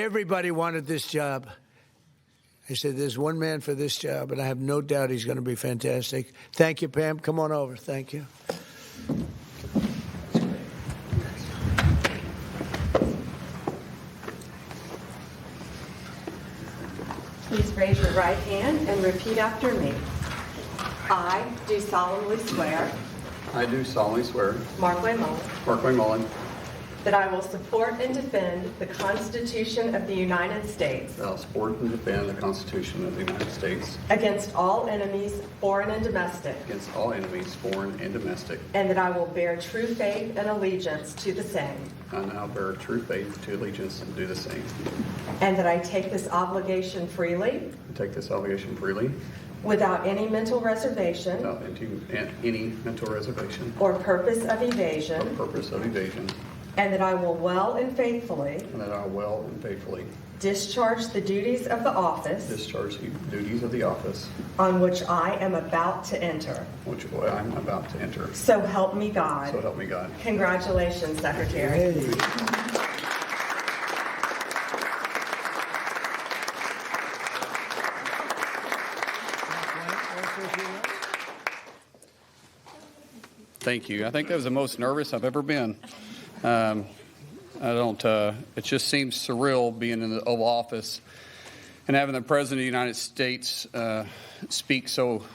Everybody wanted this job. I said, there's one man for this job, and I have no doubt he's going to be fantastic. Thank you, Pam. Come on over. Thank you. Please raise your right hand and repeat after me. I do solemnly swear. I do solemnly swear. Markwayne Mullin. Markwayne Mullin. That I will support and defend the Constitution of the United States. That I will support and defend the Constitution of the United States. Against all enemies, foreign and domestic. Against all enemies, foreign and domestic. And that I will bear true faith and allegiance to the same. And I will bear true faith to allegiance and do the same. And that I take this obligation freely. Take this obligation freely. Without any mental reservation. Without any mental reservation. Or purpose of evasion. Or purpose of evasion. And that I will well and faithfully. And that I will well and faithfully. Discharge the duties of the office. Discharge the duties of the office. On which I am about to enter. Which I am about to enter. So help me God. So help me God. Congratulations, Secretary. Hey. Thank you. I think that was the most nervous I've ever been. It just seems surreal being in the Oval Office and having the President of the United States speak so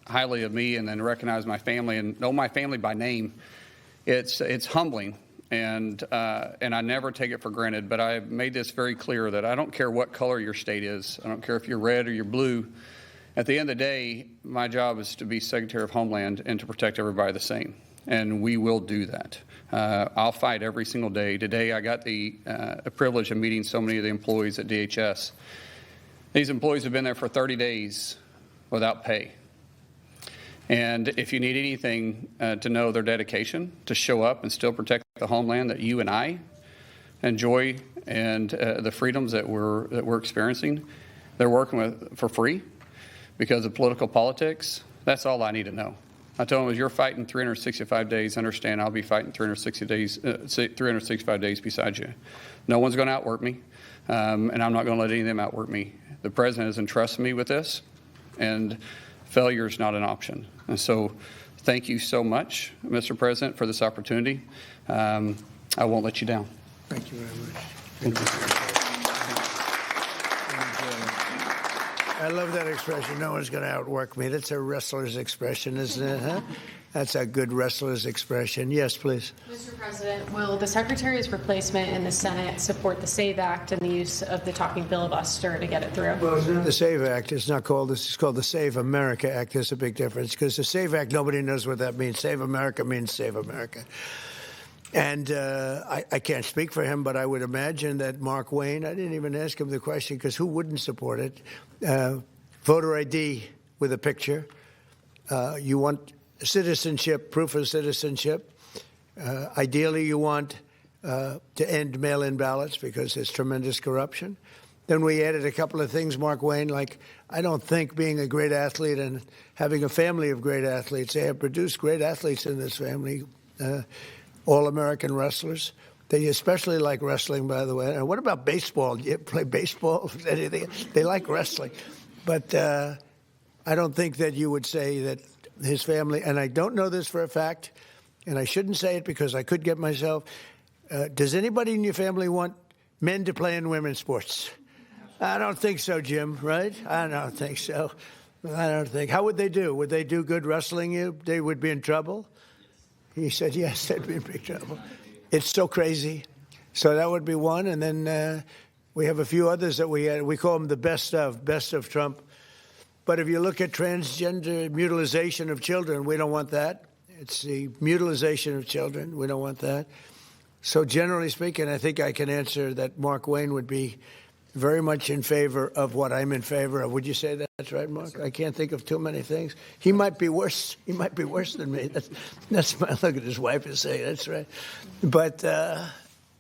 highly of me and then recognize my family and know my family by name. It's humbling, and I never take it for granted, but I've made this very clear that I don't care what color your state is. I don't care if you're red or you're blue. At the end of the day, my job is to be Secretary of Homeland and to protect everybody the same, and we will do that. I'll fight every single day. Today, I got the privilege of meeting so many of the employees at DHS. These employees have been there for 30 days without pay. And if you need anything to know their dedication to show up and still protect the homeland that you and I enjoy and the freedoms that we're experiencing, they're working with for free. Because of political politics, that's all I need to know. I told them, as you're fighting 365 days, understand I'll be fighting 365 days beside you. No one's going to outwork me, and I'm not going to let any of them outwork me. The President has entrusted me with this, and failure is not an option. And so thank you so much, Mr. President, for this opportunity. I won't let you down. Thank you very much. Thank you. I love that expression, no one's going to outwork me. That's a wrestler's expression, isn't it? Huh? That's a good wrestler's expression. Yes, please. Mr. President, will the Secretary's replacement in the Senate support the SAVE Act and the use of the talking filibuster to get it through? Well, it's not the SAVE Act. It's not called this. It's called the Save America Act. There's a big difference because the SAVE Act, nobody knows what that means. Save America means Save America. And I can't speak for him, but I would imagine that Markwayne, I didn't even ask him the question because who wouldn't support it? Voter ID with a picture. You want citizenship, proof of citizenship. Ideally, you want to end mail-in ballots because there's tremendous corruption. Then we added a couple of things, Markwayne, like I don't think being a great athlete and having a family of great athletes, they have produced great athletes in this family, all-American wrestlers. They especially like wrestling, by the way. And what about baseball? Do you play baseball? Anything? They like wrestling. But I don't think that you would say that his family, and I don't know this for a fact, and I shouldn't say it because I could get myself. Does anybody in your family want men to play in women's sports? I don't think so, Jim, right? I don't think so. I don't think. How would they do? Would they do good wrestling you? They would be in trouble? He said, yes, they'd be in big trouble. It's so crazy. So that would be one. And then we have a few others that we call them the best of Trump. But if you look at transgender mutilization of children, we don't want that. It's the mutilization of children. We don't want that. So generally speaking, I think I can answer that Markwayne would be very much in favor of what I'm in favor of. Would you say that's right, Mark? I can't think of too many things. He might be worse. He might be worse than me. That's my look at his wife is saying. That's right. But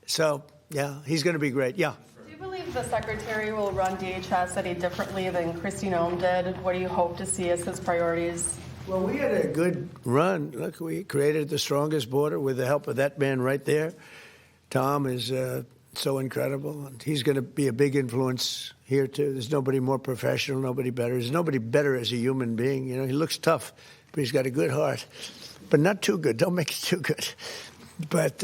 so, yeah, he's going to be great. Yeah. Do you believe the Secretary will run DHS any differently than Kristi Noem did? What do you hope to see as his priorities? Well, we had a good run. Look, we created the strongest border with the help of that man right there. Tom is so incredible. And he's going to be a big influence here, too. There's nobody more professional, nobody better. There's nobody better as a human being. You know, he looks tough, but he's got a good heart. But not too good. Don't make it too good. But,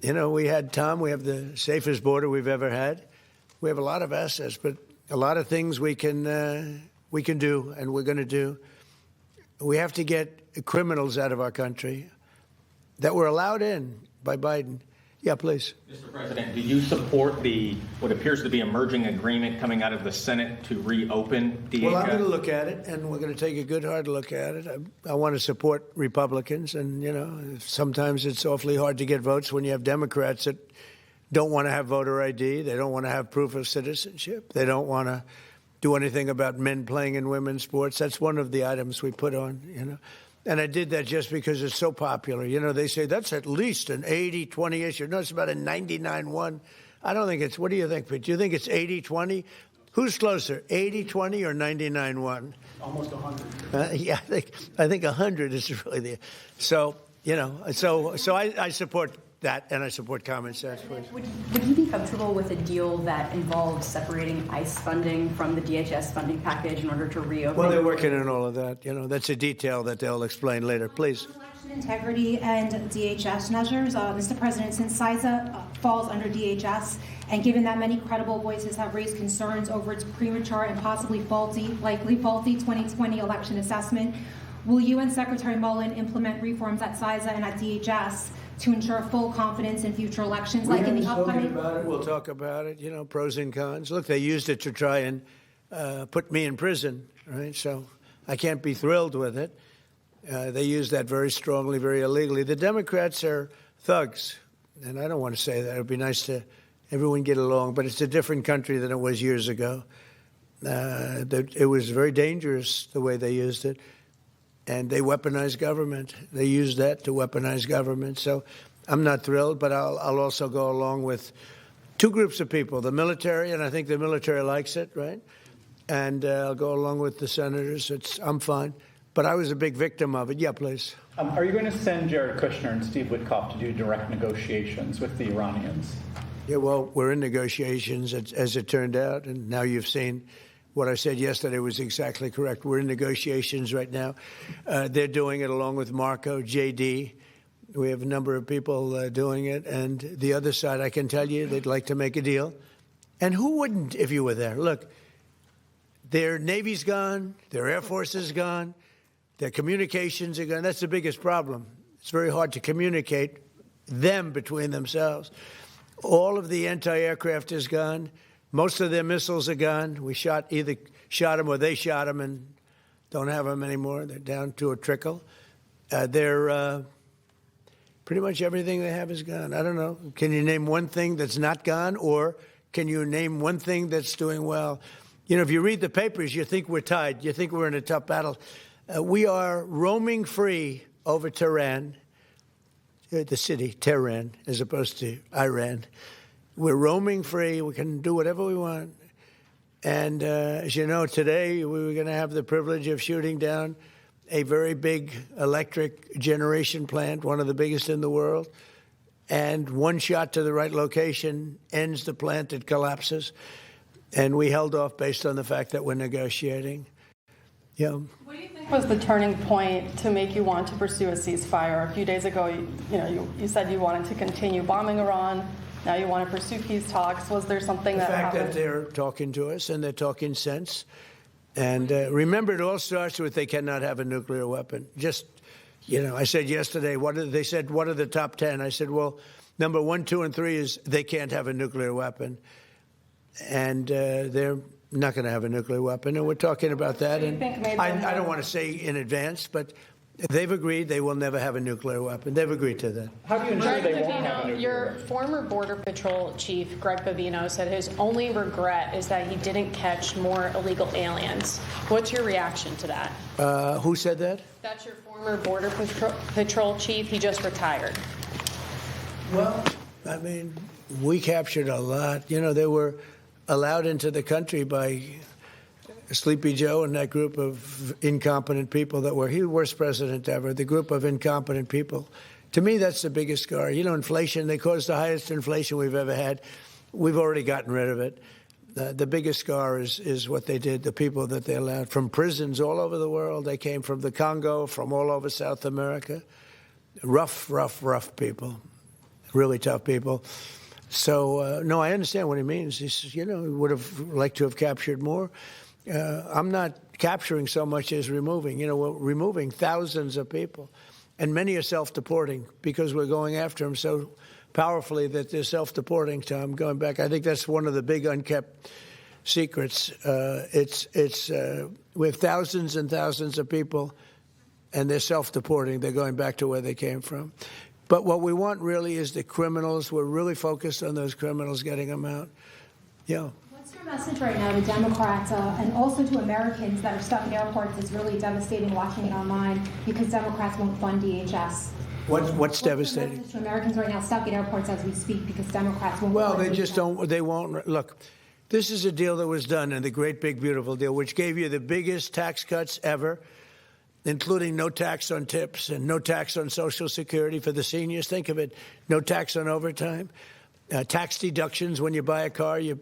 you know, we had Tom. We have the safest border we've ever had. We have a lot of assets, but a lot of things we can do, and we're going to do. We have to get criminals out of our country that were allowed in by Biden. Yeah, please. Mr. President, do you support what appears to be a merging agreement coming out of the Senate to reopen DHS? Well, I'm going to look at it, and we're going to take a good, hard look at it. I want to support Republicans, and, you know, sometimes it's awfully hard to get votes when you have Democrats that don't want to have voter ID. They don't want to have proof of citizenship. They don't want to do anything about men playing in women's sports. That's one of the items we put on, you know. And I did that just because it's so popular. You know, they say that's at least an 80-20 issue. No, it's about a 99-1. I don't think it's, what do you think, Pete? Do you think it's 80-20? Who's closer, 80-20 or 99-1? Almost 100. Yeah, I think 100 is really the, so, you know, so I support that, and I support common sense. Would you be comfortable with a deal that involves separating ICE funding from the DHS funding package in order to reopen? Well, they're working on all of that. You know, that's a detail that they'll explain later. Please. Election integrity and DHS measures. Mr. President, since CISA falls under DHS, and given that many credible voices have raised concerns over its premature and possibly likely faulty 2020 election assessment, will you and Secretary Mullin implement reforms at CISA and at DHS to ensure full confidence in future elections, like in the upcoming? We'll talk about it, you know, pros and cons. Look, they used it to try and put me in prison, right? So I can't be thrilled with it. They used that very strongly, very illegally. The Democrats are thugs, and I don't want to say that. It would be nice to everyone get along, but it's a different country than it was years ago. It was very dangerous the way they used it. And they weaponized government. They used that to weaponize government. So I'm not thrilled, but I'll also go along with two groups of people, the military, and I think the military likes it, right? And I'll go along with the senators. I'm fine. But I was a big victim of it. Yeah, please. Are you going to send Jared Kushner and Steve Witkoff to do direct negotiations with the Iranians? Yeah, well, we're in negotiations, as it turned out, and now you've seen what I said yesterday was exactly correct. We're in negotiations right now. They're doing it along with Marco, JD. We have a number of people doing it. And the other side, I can tell you, they'd like to make a deal. And who wouldn't if you were there? Look, their Navy's gone. Their Air Force is gone. Their communications are gone. That's the biggest problem. It's very hard to communicate them between themselves. All of the anti-aircraft is gone. Most of their missiles are gone. We either shot them or they shot them and don't have them anymore. They're down to a trickle. They're pretty much everything they have is gone. I don't know. Can you name one thing that's not gone, or can you name one thing that's doing well? You know, if you read the papers, you think we're tied. You think we're in a tough battle. We are roaming free over Tehran, the city, Tehran, as opposed to Iran. We're roaming free. We can do whatever we want. And as you know, today we were going to have the privilege of shooting down a very big electric generation plant, one of the biggest in the world. And one shot to the right location ends the plant. It collapses. And we held off based on the fact that we're negotiating. Yeah. What do you think was the turning point to make you want to pursue a ceasefire? A few days ago, you said you wanted to continue bombing Iran. Now you want to pursue peace talks. Was there something that happened? The fact that they're talking to us and they're talking sense. And remember, it all starts with they cannot have a nuclear weapon. Just, you know, I said yesterday, they said, what are the top 10? I said, well, number 1, 2, and 3 is they can't have a nuclear weapon. And they're not going to have a nuclear weapon. And we're talking about that. And I don't want to say in advance, but they've agreed they will never have a nuclear weapon. They've agreed to that. How do you ensure they won't have a nuclear Your weapon? former Border Patrol chief, Greg Bovino, said his only regret is that he didn't catch more illegal aliens. What's your reaction to that? Who said that? That's your former Border Patrol chief. He just retired. Well, I mean, we captured a lot. You know, they were allowed into the country by Sleepy Joe and that group of incompetent people that were, he was the worst president ever. The group of incompetent people To me, that's the biggest scar. You know, inflation, they caused the highest inflation we've ever had. We've already gotten rid of it. The biggest scar is what they did, the people that they allowed from prisons all over the world. They came from the Congo, from all over South America. Rough people, really tough people. So, no, I understand what he means. He says, you know, he would have liked to have captured more. I'm not capturing so much as removing. You know, we're removing thousands of people. And many are self-deporting because we're going after them so powerfully that they're self-deporting, Tom. Going back, I think that's one of the big unkept secrets. We have thousands and thousands of people, and they're self-deporting. They're going back to where they came from. But what we want really is the criminals. We're really focused on those criminals, getting them out. Yeah. What's your message right now to Democrats and also to Americans that are stuck in airports? It's really devastating watching it online because Democrats won't fund DHS. What's devastating? Your message to Americans right now stuck in airports as we speak because Democrats won't Well, fund they just DHS. don't. They won't. Look, this is a deal that was done in the Great Big Beautiful Deal, which gave you the biggest tax cuts ever, including no tax on tips and no tax on Social Security for the seniors. Think of it, no tax on overtime, tax deductions when you buy a car. You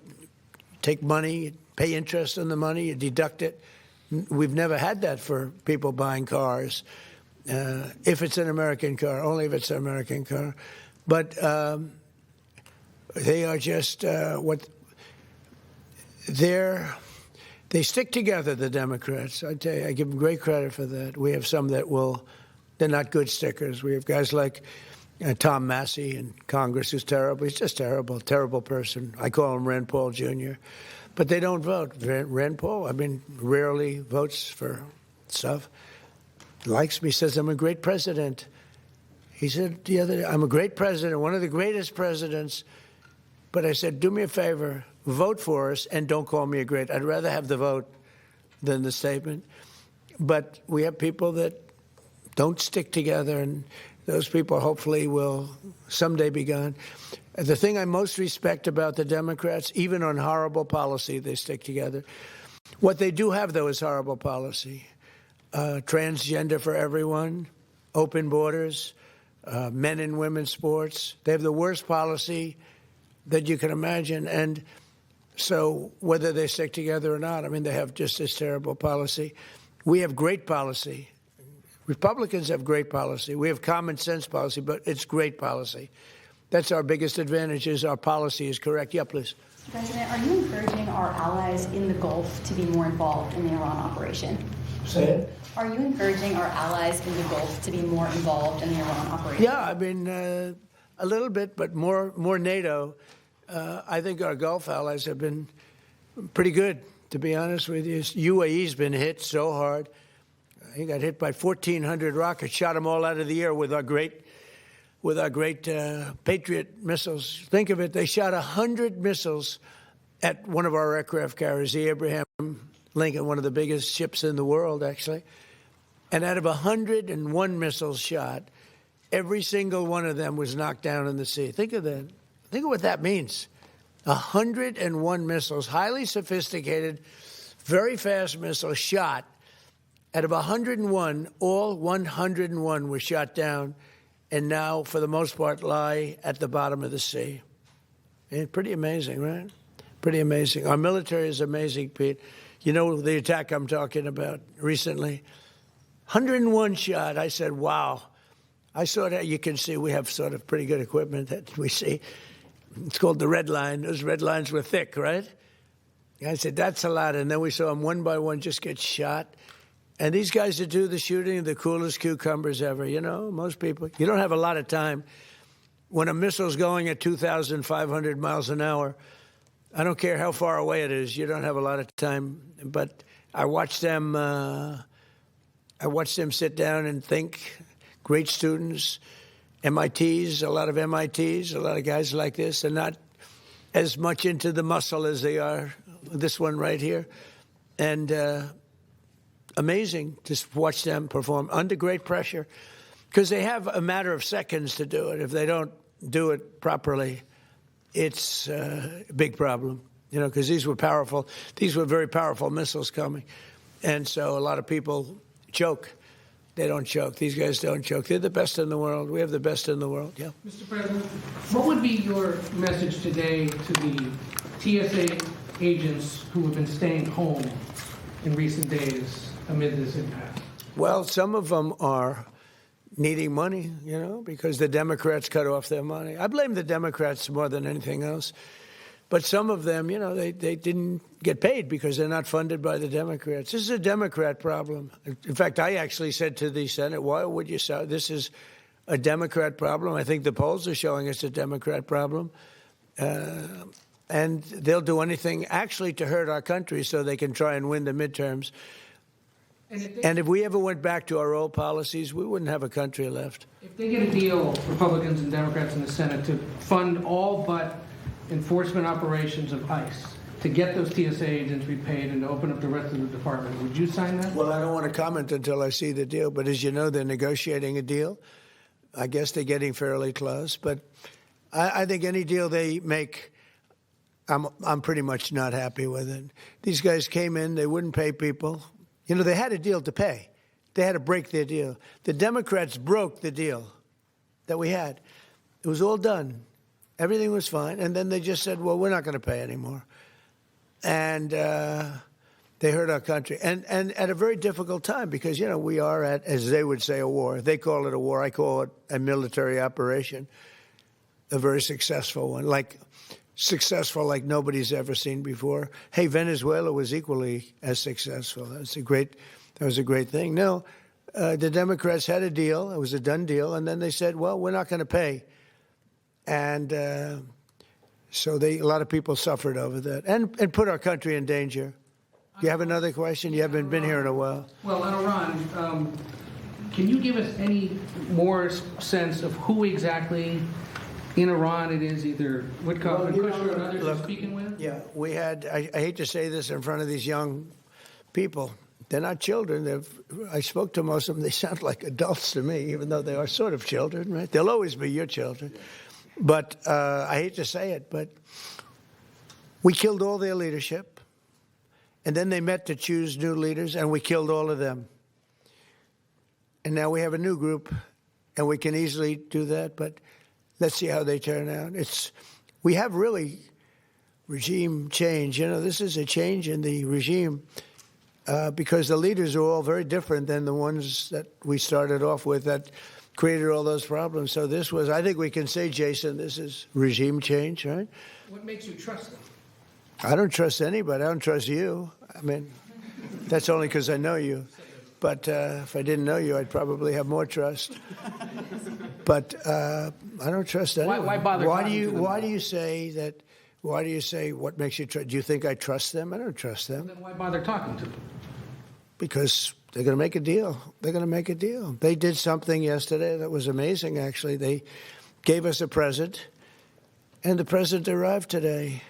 take money, you pay interest on the money, you deduct it. We've never had that for people buying cars, if it's an American car, only if it's an American car. But they are just they stick together, the Democrats. I tell you, I give them great credit for that. We have some that they're not good stickers. We have guys like Tom Massey in Congress, who's terrible. He's just terrible person. I call him Rand Paul Jr. But they don't vote. Rand Paul, I mean, rarely votes for stuff. Likes me, says I'm a great president. He said the other day, I'm a great president, one of the greatest presidents. But I said, do me a favor, vote for us and don't call me a great. I'd rather have the vote than the statement. But we have people that don't stick together, and those people hopefully will someday be gone. The thing I most respect about the Democrats, even on horrible policy, they stick together. What they do have, though, is horrible policy. Transgender for everyone, open borders, men and women's sports. They have the worst policy that you can imagine. And so whether they stick together or not, I mean, they have just this terrible policy. We have great policy. Republicans have great policy. We have common sense policy, but it's great policy. That's our biggest advantage, is our policy is correct. Yeah, please. Mr. President, are you encouraging our allies in the Gulf to be more involved in the Iran operation? Say it. Are you encouraging our allies in the Gulf to be more involved in the Iran operation? Yeah, I mean, a little bit, but more NATO. I think our Gulf allies have been pretty good, to be honest with you. UAE's been hit so hard. He got hit by 1,400 rockets, shot them all out of the air with our great Patriot missiles. Think of it, they shot 100 missiles at one of our aircraft carriers, the Abraham Lincoln, one of the biggest ships in the world, actually. And out of 101 missiles shot, every single one of them was knocked down in the sea. Think of that. Think of what that means. 101 missiles, highly sophisticated, very fast missiles shot. Out of 101, all 101 were shot down, and now, for the most part, lie at the bottom of the sea. And pretty amazing, right? Pretty amazing. Our military is amazing, Pete. You know the attack I'm talking about recently? 101 shot. I said, wow. I saw that. You can see we have sort of pretty good equipment that we see. It's called the red line. Those red lines were thick, right? I said, that's a lot. And then we saw them one by one just get shot. And these guys that do the shooting are the coolest cucumbers ever. You know, most people, you don't have a lot of time. When a missile's going at 2,500 miles an hour, I don't care how far away it is, you don't have a lot of time. But I watched them sit down and think. Great students, MITs, a lot of MITs, a lot of guys like this. They're not as much into the muscle as they are this one right here. And amazing to watch them perform under great pressure, because they have a matter of seconds to do it. If they don't do it properly, it's a big problem, you know, because these were powerful. These were very powerful missiles coming. And so a lot of people choke. They don't choke. These guys don't choke. They're the best in the world. We have the best in the world, yeah. Mr. President, what would be your message today to the TSA agents who have been staying home in recent days amid this impasse? Well, some of them are needing money, because the Democrats cut off their money. I blame the Democrats more than anything else. But some of them, they didn't get paid because they're not funded by the Democrats. This is a Democrat problem. In fact, I actually said to the Senate, why would you say this is a Democrat problem? I think the polls are showing it's a Democrat problem. And they'll do anything actually to hurt our country so they can try and win the midterms. And if we ever went back to our old policies, we wouldn't have a country left. If they get a deal, Republicans and Democrats in the Senate, to fund all but enforcement operations of ICE, to get those TSA agents repaid and to open up the rest of the department, would you sign that? Well, I don't want to comment until I see the deal. But as you know, they're negotiating a deal. I guess they're getting fairly close. But I think any deal they make, I'm pretty much not happy with it. These guys came in, they wouldn't pay people. They had a deal to pay. They had to break their deal. The Democrats broke the deal that we had. It was all done. Everything was fine. And then they just said, well, we're not going to pay anymore. And they hurt our country. And at a very difficult time because, we are at, as they would say, a war. They call it a war. I call it a military operation, a very successful one, successful like nobody's ever seen before. Hey, Venezuela was equally as successful. That was a great thing. No, the Democrats had a deal. It was a done deal. And then they said, well, we're not going to pay. And so a lot of people suffered over that and put our country in danger. You have another question? You haven't been here in a while. Well, on Iran, can you give us any more sense of who exactly in Iran it is, either Witkoff and Kushner and others you're speaking with? Yeah, we had, I hate to say this in front of these young people. They're not children. I spoke to most of them. They sound like adults to me, even though they are sort of children, right? They'll always be your children. But I hate to say it, but we killed all their leadership. And then they met to choose new leaders, and we killed all of them. And now we have a new group, and we can easily do that. But let's see how they turn out. We have really regime change. This is a change in the regime because the leaders are all very different than the ones that we started off with that created all those problems. So this was, I think we can say, Jason, this is regime change, right? What makes you trust them? I don't trust anybody. I don't trust you. I mean, that's only because I know you. But if I didn't know you, I'd probably have more trust. But I don't trust anyone. Why bother? Why do you say that? Why do you say what makes you trust? Do you think I trust them? I don't trust them. Then why bother talking to them? Because they're going to make a deal. They're going to make a deal. They did something yesterday that was amazing, actually. They gave us a present, and the present arrived today.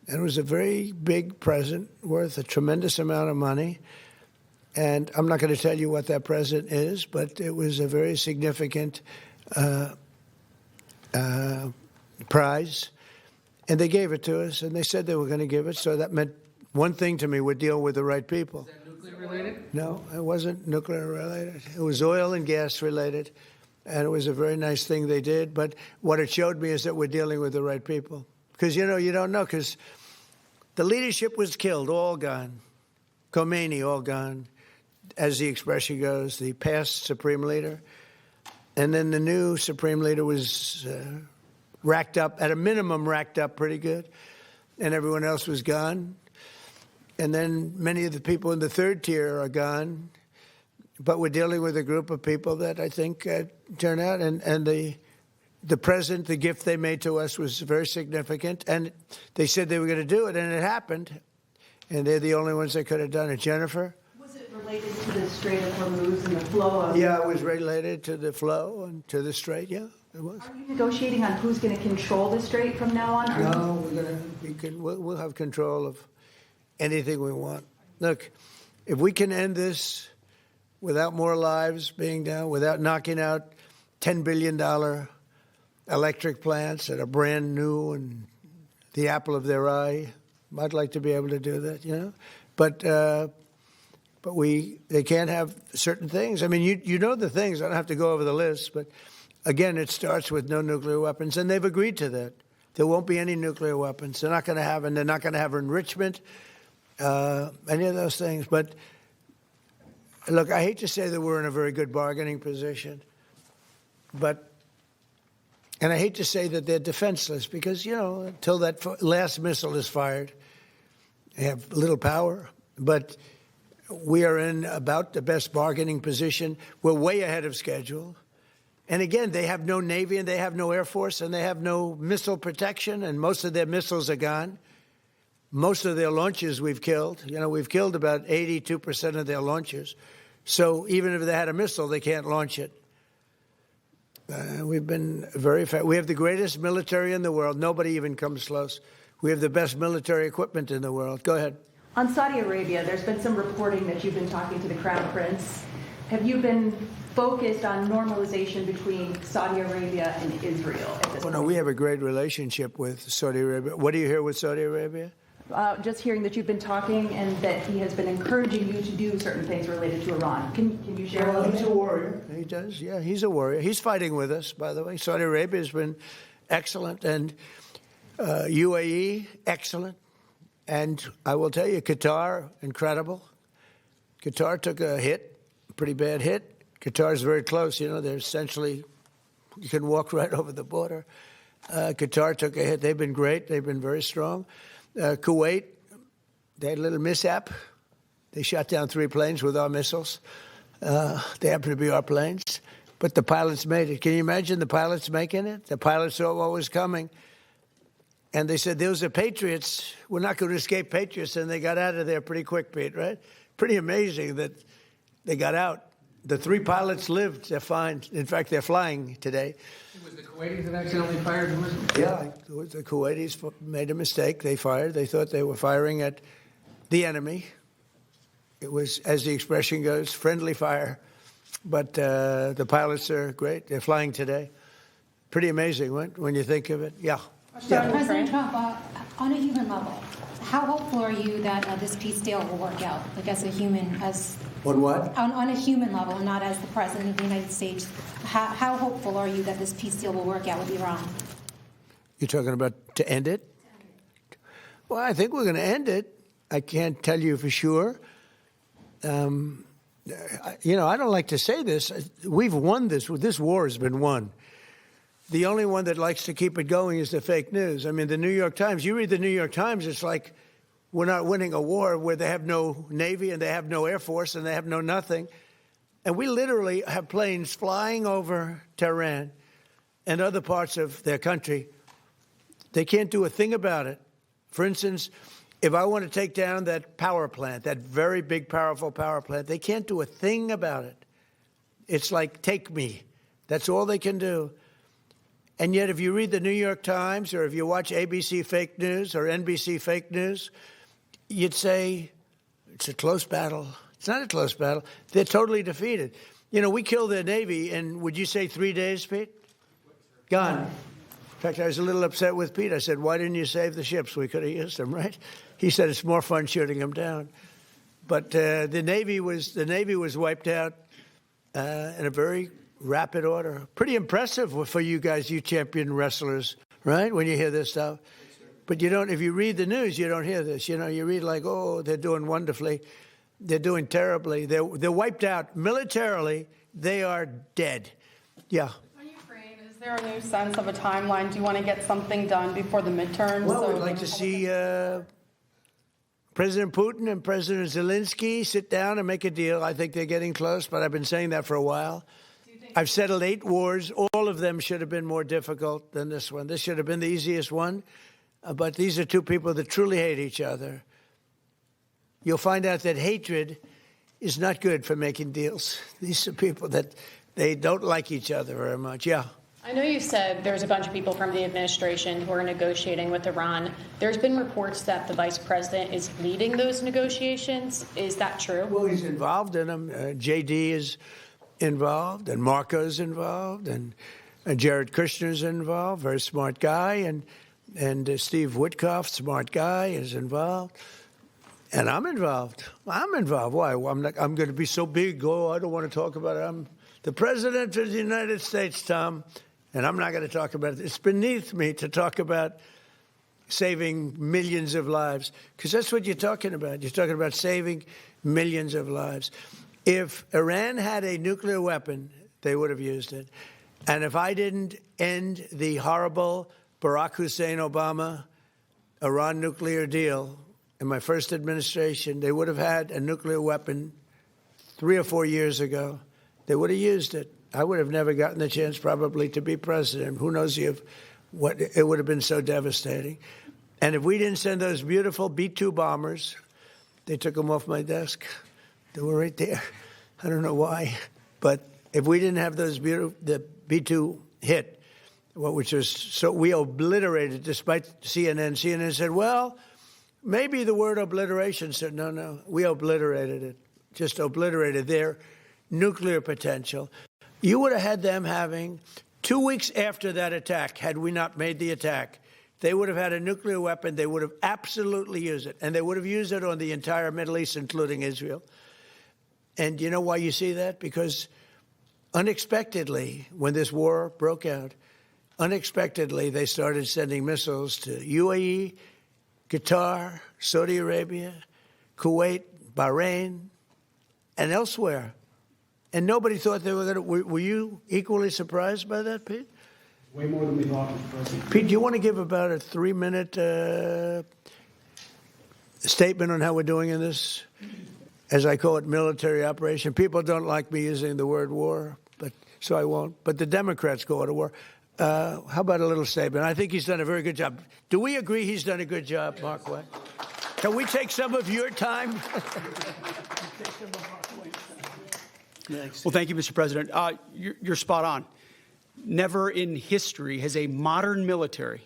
And it was a very big present worth a tremendous amount of money. And I'm not going to tell you what that present is, but it was a very significant prize. And they gave it to us, and they said they were going to give it. So that meant one thing to me: we're dealing with the right people. Is that nuclear related? No, it wasn't nuclear related. It was oil and gas related. And it was a very nice thing they did. But what it showed me is that we're dealing with the right people. Because, you don't know, because the leadership was killed, all gone. Khomeini, all gone. As the expression goes, the past supreme leader. And then the new supreme leader was racked up, at a minimum racked up pretty good. And everyone else was gone. And then many of the people in the third tier are gone. But we're dealing with a group of people that I think turn out. And the present, the gift they made to us was very significant. And they said they were going to do it, and it happened. And they're the only ones that could have done it. Jennifer? Was it related to the Strait of Hormuz and the flow of... Yeah, it was related to the flow and to the strait, yeah, it was. Are you negotiating on who's going to control the strait from now on? No, we'll have control of anything we want. Look, if we can end this without more lives being down, without knocking out $10 billion electric plants that are brand new and the apple of their eye, I'd like to be able to do that, But But they can't have certain things. I mean, you know the things. I don't have to go over the list, but again, it starts with no nuclear weapons, and they've agreed to that. There won't be any nuclear weapons. They're not going to have, and they're not going to have enrichment, any of those things. But look, I hate to say that we're in a very good bargaining position, and I hate to say that they're defenseless because, until that last missile is fired, they have little power. But we are in about the best bargaining position. We're way ahead of schedule. And again, they have no Navy and they have no Air Force and they have no missile protection, and most of their missiles are gone. Most of their launches we've killed. We've killed about 82% of their launches. So even if they had a missile, they can't launch it. We've been very effective. We have the greatest military in the world. Nobody even comes close. We have the best military equipment in the world. Go ahead. On Saudi Arabia, there's been some reporting that you've been talking to the Crown Prince. Have you been focused on normalization between Saudi Arabia and Israel at this point? No, we have a great relationship with Saudi Arabia. What do you hear with Saudi Arabia? Just hearing that you've been talking and that he has been encouraging you to do certain things related to Iran. Can you share a little bit? He's a warrior. He does. Yeah, he's a warrior. He's fighting with us, by the way. Saudi Arabia has been excellent, and UAE, excellent. And I will tell you, Qatar, incredible. Qatar took a hit, a pretty bad hit. Qatar's very close. They're essentially, you can walk right over the border. Qatar took a hit. They've been great. They've been very strong. Kuwait, they had a little mishap. They shot down 3 planes with our missiles. They happen to be our planes. But the pilots made it. Can you imagine the pilots making it? The pilots saw what was coming. And they said, those are Patriots. We're not going to escape Patriots. And they got out of there pretty quick, Pete, right? Pretty amazing that they got out. The 3 pilots lived. They're fine. In fact, they're flying today. It was the Kuwaitis that accidentally fired the missile? Yeah, the Kuwaitis made a mistake. They fired. They thought they were firing at the enemy. It was, as the expression goes, friendly fire. But the pilots are great. They're flying today. Pretty amazing when you think of it. Yeah. President Trump, on a human level, how hopeful are you that this peace deal will work out? Like as a human, On what? On a human level, not as the President of the United States. How hopeful are you that this peace deal will work out with Iran? You're talking about to end it? Well, I think we're going to end it. I can't tell you for sure. I don't like to say this. We've won this. This war has been won. The only one that likes to keep it going is the fake news. I mean, the New York Times, you read the New York Times, it's like we're not winning a war where they have no Navy and they have no Air Force and they have no nothing. And we literally have planes flying over Tehran and other parts of their country. They can't do a thing about it. For instance, if I want to take down that power plant, that very big, powerful power plant, they can't do a thing about it. It's like, take me. That's all they can do. And yet, if you read the New York Times or if you watch ABC fake news or NBC fake news, you'd say it's a close battle. It's not a close battle. They're totally defeated. We killed their Navy in, would you say 3 days, Pete? Gone. In fact, I was a little upset with Pete. I said, why didn't you save the ships? We could have used them, right? He said it's more fun shooting them down. But the Navy was wiped out in a very rapid order. Pretty impressive for you guys, you champion wrestlers, right? When you hear this stuff. But if you read the news, you don't hear this. You read like, oh, they're doing wonderfully. They're doing terribly. They're wiped out. Militarily, they are dead. Yeah. On Ukraine, is there a new sense of a timeline? Do you want to get something done before the midterms? Well, we'd like to see President Putin and President Zelensky sit down and make a deal. I think they're getting close, but I've been saying that for a while. I've settled 8 wars. All of them should have been more difficult than this one. This should have been the easiest one. But these are 2 people that truly hate each other. You'll find out that hatred is not good for making deals. These are people that they don't like each other very much. Yeah. I know you said there's a bunch of people from the administration who are negotiating with Iran. There's been reports that the vice president is leading those negotiations. Is that true? Well, he's involved in them. JD is involved, and Marco's involved, and Jared Kushner's involved, very smart guy, and Steve Witkoff, smart guy, is involved. And I'm involved. I'm involved. Why? I'm going to be so big. Oh, I don't want to talk about it. I'm the President of the United States, Tom, and I'm not going to talk about it. It's beneath me to talk about saving millions of lives, because that's what you're talking about. You're talking about saving millions of lives. If Iran had a nuclear weapon, they would have used it. And if I didn't end the horrible Barack Hussein Obama Iran nuclear deal in my first administration, they would have had a nuclear weapon 3 or 4 years ago. They would have used it. I would have never gotten the chance probably to be president. Who knows what it would have been so devastating. And if we didn't send those beautiful B-2 bombers, they took them off my desk. They were right there. I don't know why. But if we didn't have those beautiful, the B-2 hit, which was so we obliterated, despite CNN. CNN said, well, maybe the word obliteration said, no, we obliterated it, just obliterated their nuclear potential. You would have had them having 2 weeks after that attack, had we not made the attack, they would have had a nuclear weapon. They would have absolutely used it. And they would have used it on the entire Middle East, including Israel. And you know why you see that? Because unexpectedly, when this war broke out, unexpectedly, they started sending missiles to UAE, Qatar, Saudi Arabia, Kuwait, Bahrain, and elsewhere. And nobody thought they were going to. Were you equally surprised by that, Pete? Way more than we thought, Mr. President. Pete, do you want to give about a 3-minute statement on how we're doing in this, as I call it, military operation? People don't like me using the word war, so I won't. But the Democrats call it a war. How about a little statement? I think he's done a very good job. Do we agree he's done a good job, Markwayne? Can we take some of your time? Well, thank you, Mr. President. You're spot on. Never in history has a modern military,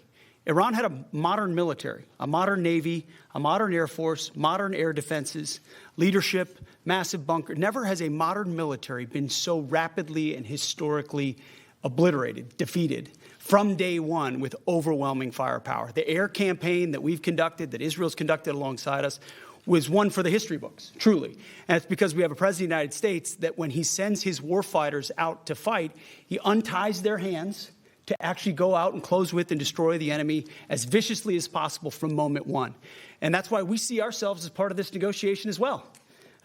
Iran had a modern military, a modern Navy, a modern Air Force, modern air defenses, leadership, massive bunker. Never has a modern military been so rapidly and historically obliterated, defeated from day one with overwhelming firepower. The air campaign that we've conducted, that Israel's conducted alongside us, was one for the history books, truly. And it's because we have a president of the United States that when he sends his warfighters out to fight, he unties their hands to actually go out and close with and destroy the enemy as viciously as possible from moment one. And that's why we see ourselves as part of this negotiation as well.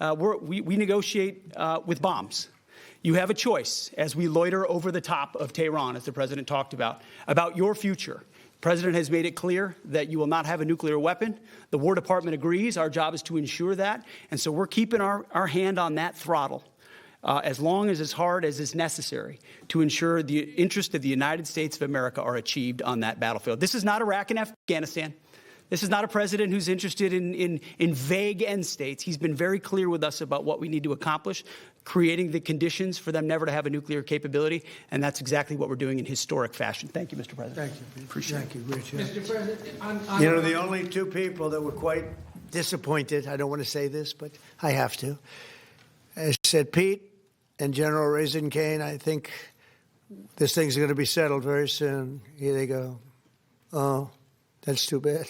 We negotiate with bombs. You have a choice as we loiter over the top of Tehran, as the president talked about your future. The president has made it clear that you will not have a nuclear weapon. The War Department agrees. Our job is to ensure that. And so we're keeping our hand on that throttle as long as hard as is necessary to ensure the interests of the United States of America are achieved on that battlefield. This is not Iraq and Afghanistan. This is not a president who's interested in vague end states. He's been very clear with us about what we need to accomplish, creating the conditions for them never to have a nuclear capability, and that's exactly what we're doing in historic fashion. Thank you, Mr. President. Thank you. Appreciate it. Thank you, Richard. Mr. President, You know, the only two people that were quite disappointed, I don't want to say this, but I have to, I said Pete and General Raisin Kane, I think this thing's going to be settled very soon. Here they go. Oh, that's too bad.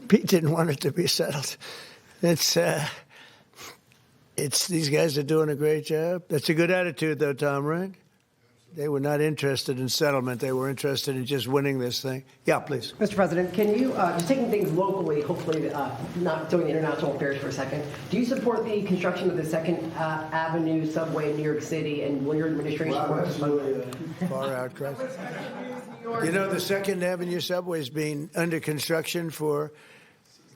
Pete didn't want it to be settled. It's these guys are doing a great job. That's a good attitude, though, Tom, right? They were not interested in settlement. They were interested in just winning this thing. Yeah, please. Mr. President, can you, just taking things locally, hopefully not doing international affairs for a second, do you support the construction of the 2nd Avenue subway in New York City, and will your administration work to fund it? Far out, Chris. You know, the 2nd Avenue subway has been under construction for,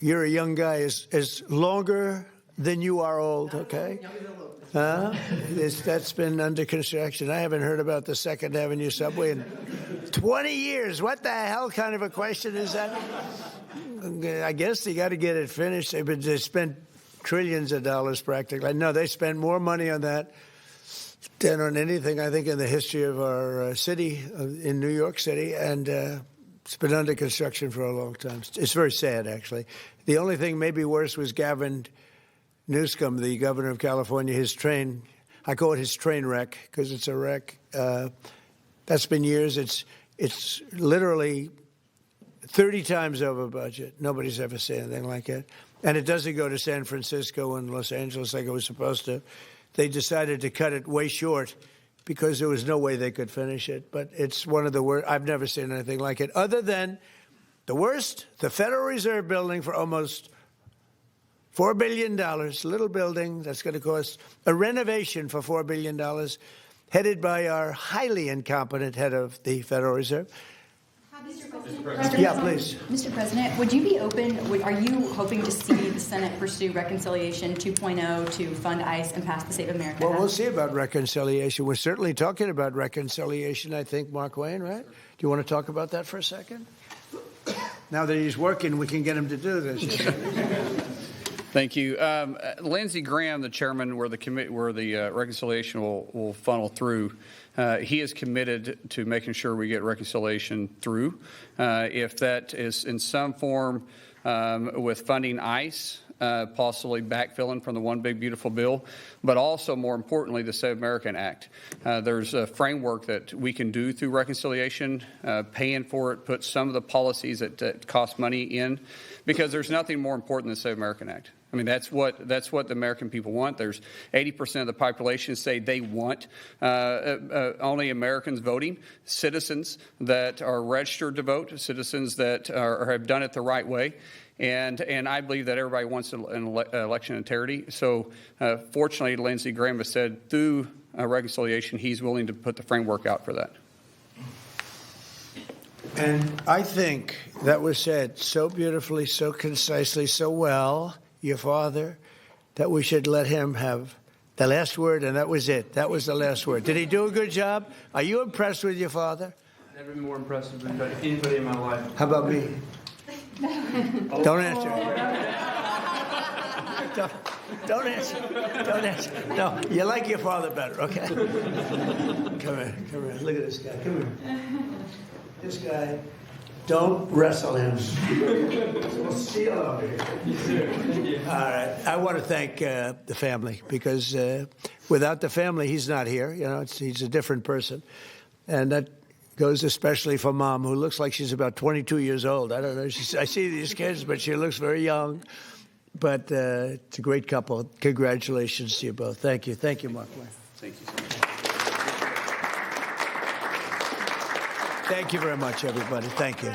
you're a young guy, is longer than you are old, okay? That's been under construction. I haven't heard about the 2nd Avenue subway in 20 years. What the hell kind of a question is that? I guess they got to get it finished. They spent trillions of dollars practically. No, they spent more money on that than on anything, I think, in the history of our city, in New York City. And it's been under construction for a long time. It's very sad, actually. The only thing maybe worse was Gavin Newsom, the governor of California, his train, I call it his train wreck because it's a wreck. That's been years. It's literally 30 times over budget. Nobody's ever seen anything like it. And it doesn't go to San Francisco and Los Angeles like it was supposed to. They decided to cut it way short because there was no way they could finish it. But it's one of the worst. I've never seen anything like it. Other than the worst, the Federal Reserve building for almost $4 billion, little building that's going to cost a renovation for $4 billion, headed by our highly incompetent head of the Federal Reserve. Yeah, please. Mr. President, would you be open, are you hoping to see the Senate pursue Reconciliation 2.0 to fund ICE and pass the Save America Well, Act? we'll see about reconciliation. We're certainly talking about reconciliation, I think, Markwayne, right? Do you want to talk about that for a second? Now that he's working, we can get him to do this. Thank you. Lindsey Graham, the chairman where the reconciliation will funnel through, he is committed to making sure we get reconciliation through. If that is in some form with funding ICE, possibly backfilling from the One Big Beautiful Bill, but also, more importantly, the Save America Act. There's a framework that we can do through reconciliation, paying for it, put some of the policies that cost money in, because there's nothing more important than the Save America Act. I mean, that's what the American people want. There's 80% of the population say they want only Americans voting, citizens that are registered to vote, citizens that have done it the right way. And I believe that everybody wants an election integrity. So fortunately, Lindsey Graham has said through reconciliation, he's willing to put the framework out for that. And I think that was said so beautifully, so concisely, so well, your father, that we should let him have the last word, and that was it. That was the last word. Did he do a good job? Are you impressed with your father? Never been more impressed with anybody in my life. How about me? Don't answer. Don't answer. Don't answer. No, you like your father better, okay? Come here. Look at this guy. Come here. This guy, don't wrestle him. We'll steal over here. All right. I want to thank the family, because without the family, he's not here. You know, he's a different person. And that goes especially for Mom, who looks like she's about 22 years old. I don't know. I see these kids, but she looks very young. But it's a great couple. Congratulations to you both. Thank you. Thank you, Mark. Thank you so much. Thank you very much, everybody. Thank you.